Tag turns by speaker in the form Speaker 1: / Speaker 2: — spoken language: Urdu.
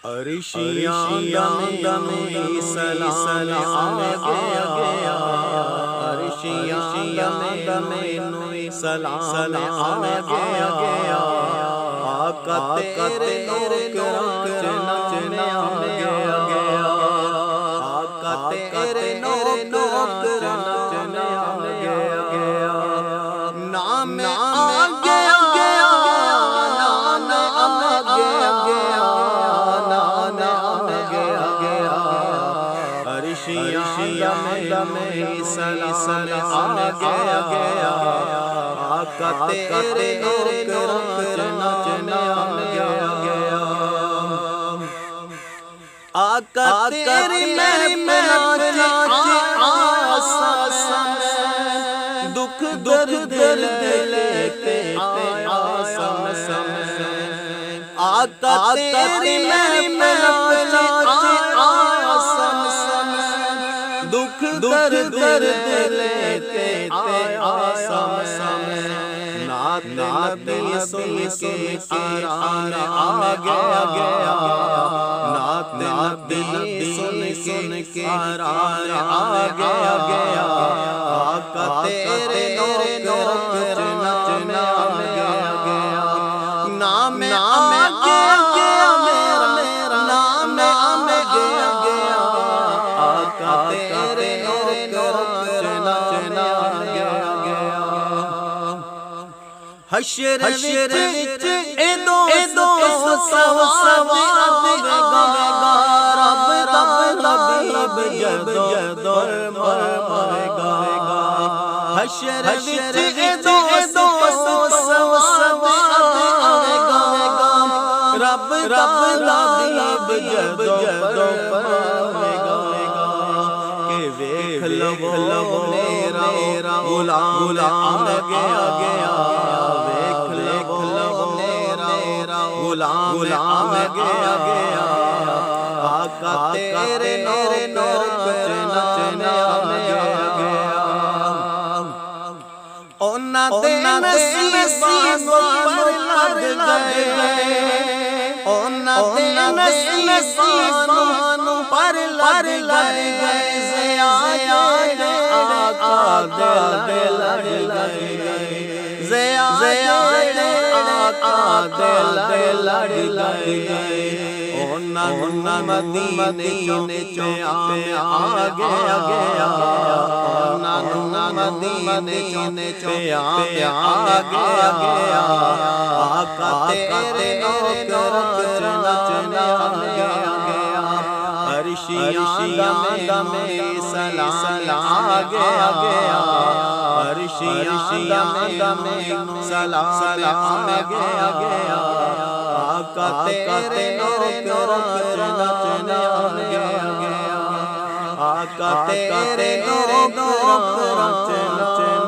Speaker 1: عرشیاں دم سلام آ گیا، عرشیاں دم سلام آ گیا، آقا تیرے نوکراں نچنے آ گیا، آقا تیرے نوکراں نچنے آ گیا، نام آ گیا، نام آ گیا، عرشیاں دم سلام آ گیا، آقا تیرے نوکراں نچنے آ گیا، آقا تیری میں آسان دکھ درد لے کے آیا آقا تیری میں دکھ درد لے کے آیا نعت نبی سن کے آ گیا، نعت نبی سن کے آ گیا، آقا تیرے نوکراں نچنے آ گیا، نام آ گیا میرا، نام آ گیا، آقا تیرے نوکراں نچنے آ گیا، حشر وچ اے دوست سواب آوے گا، رب جدو مرے گا، حشر وچ اے دوست سواب آوے گا، رب جدو مرے گا، کہ ویکھ لو میرا غلام آ گیا، ویکھ لو میرا غلام آ گیا، آقا تیرے نوکراں نچنے آ گیا، اونا دے نصیباں پر لگ گئے، اونا دے نصیباں پر لگ گئے، زیاد آقا دے لگ گئے، زیاد آقا دے لگ گئے، اونا مدینے آ گیا، اونا مدینے آ گیا، آقا تیرے نوکراں نچنے آ گیا، عرشیاں دم سلام آ گیا، عرشیاں دم سلام آ گیا، آقا تیرے نوکراں نچنے آ گیا، آقا تیرے نوکراں نچنے